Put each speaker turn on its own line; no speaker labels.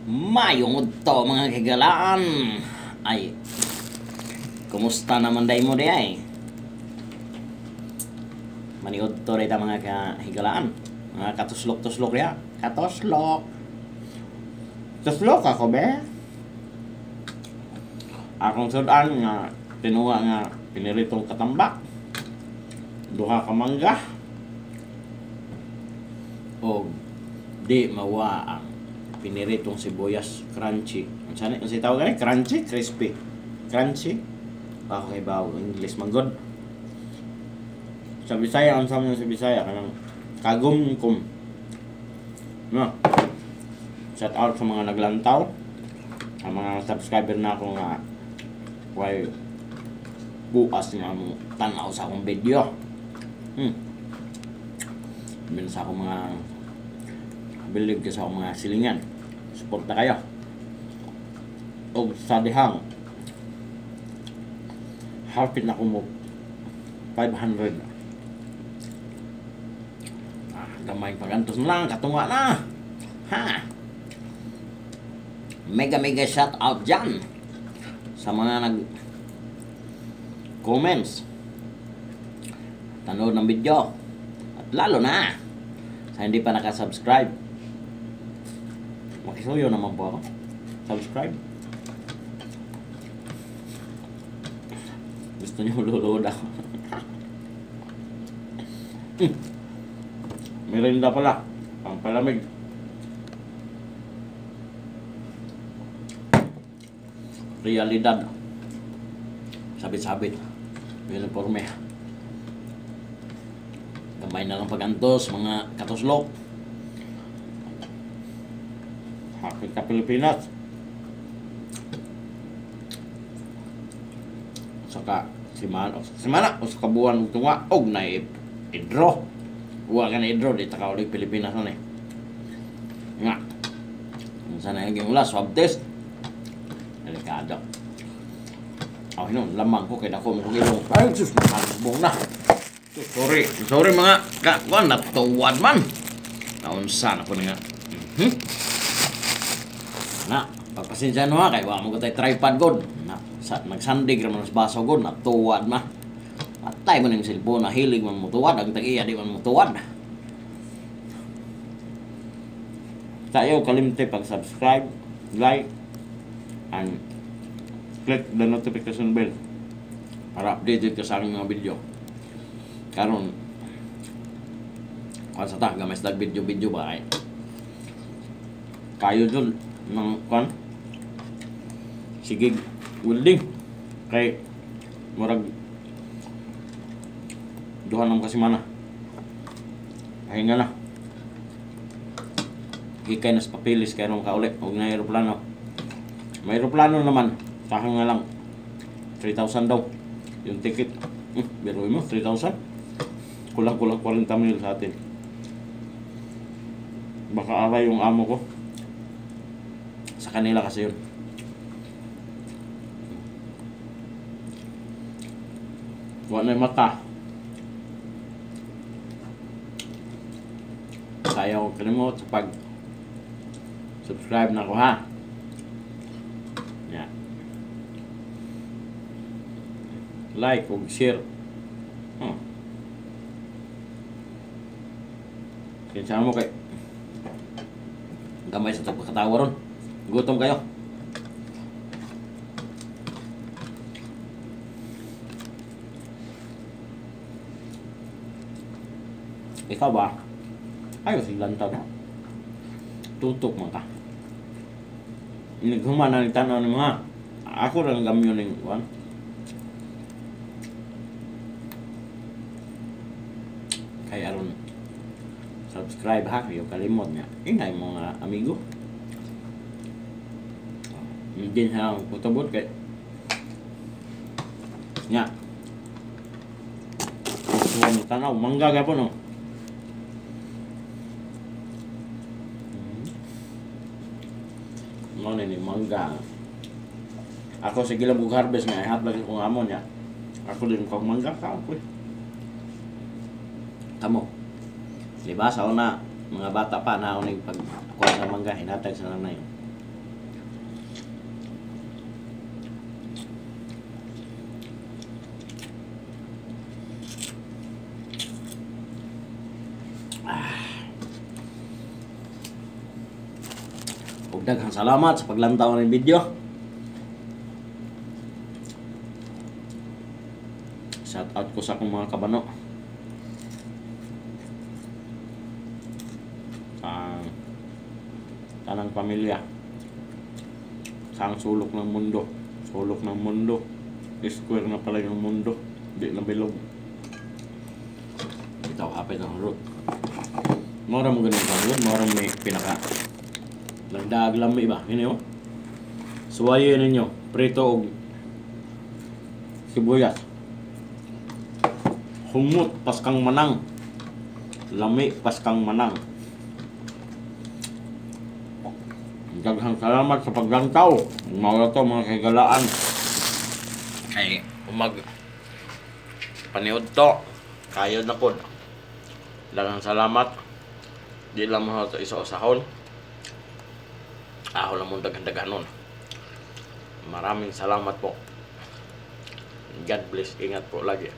Mayong udto mga kagalaan. Ay, kumusta naman day mo day ay? Maniud to rin mga kahigalaan. Mga katuslok-tuslok ya. Katuslok. Tuslok ako be. Akong sudan nga tinuwa nga piniritong katambak. Duha ka mangga. O di mawa ang piniritong sibuyas crunchy. Ano si tawag gani? Crunchy, crispy. Crunchy. Ako kay bawo English manggod. Sa Bisaya, ang sama sa Bisaya kanang kagum-kum. No. Shout out sa mga naglantaw. Ang mga subscriber na ako nga why bukas nga mo tanaw sa akong video. Bin sa akong mga bilig ka sa akong mga silingan. Suporta kayo. O sa dihang hapit na ko mo 500. Gamay pagantos na lang, katunga na. Ha? Mega shout out dyan sa mga nag comments, tanood ng video, at lalo na sa hindi pa nakasubscribe. Makisuyo naman po ako. Subscribe. Gusto nyo lulod ako. Merinda pala. Ang palamig. Realidad. Sabit-sabit. Uniforme. Gamay na lang pagantos, mga katuslok. Hapit ka Pilipinas. Saka simana o sa kabuan ng tunga og na idro. Huwag ka na idro, di taka ulit Pilipinas na eh. Nga. Kung sana yung ulas, swab test. Delikado. Oh, yun, lamang ko kaya ako magkagilong. Ay, sus, nakasubong na. Sorry mga kakuan, natuwad man. Naunsan ako na nga. Na, pagpasensya no ha, kaya wala mo ko tayo tripod god. Nagsandig naman sa baso god, natuwad ma. Atay mo ng cellphone na hilig man mo tuwad, ang tag-iya di man mo tuwad. Tayo kalimte pag-subscribe, like, and click the notification bell para updated ka sa aking mga video. Karon kung sa ta, gamay sa video ba ay kayo dun ng kwan sige welding kay murag duha ng kasimana pahinga na hikay na sa papilis kaya nung kaulit huwag na aeroplano. May aeroplano naman saka nga lang 3,000 daw yung ticket. Biruin mo 3,000 kulang 40 mil sa atin. Baka aray yung amo ko sa kanila kasi yun. Wala na yung mata. Sayaw kalimot sa pag subscribe na ako ha. Yeah. Like o share. Kinsa mo kay gamay sa pagkatawa ron. Gutom kayo. Ikaw ba? Ayaw siglantaw na. Tutok mo ka. Naghuman na nagtanaw ng mga ako lang gamyo ng one. Kaya aron subscribe ha, yung kalimot niya. Ingay mo nga amigo. Hindi na ang putabot kay nya. Gusto mo tanaw, mangga ka po no. Ano ni mangga. Ako sige lang harvest nga, ihat lagi kong amon niya. Ako din kong mangga ka ako. Tamo. Diba sa una mga bata pa na unig pag kuha sa mangga hinatag sa nanay. Daghang salamat sa paglantaw ng video. Shout out ko sa akong mga kabano. Tanang pamilya. Sa sulok ng mundo. Sulok ng mundo. Square na pala yung mundo. Di na bilog. Ito, hapit ang root. Mura mo ganun ang root. Mura may pinaka nagdaag lami ba? Yun yun. Suwayo ninyo. Prito o sibuyas. Humut paskang manang. Lami paskang manang. Daghang salamat sa paglantaw. Mga to mga kagalaan. Kay umag paniod to. Kayo na po. Daghang salamat. Di lang mo ito isa-usahon. Ako lang mong daghan-daghanon. Maraming salamat po. God bless. Ingat po lagi.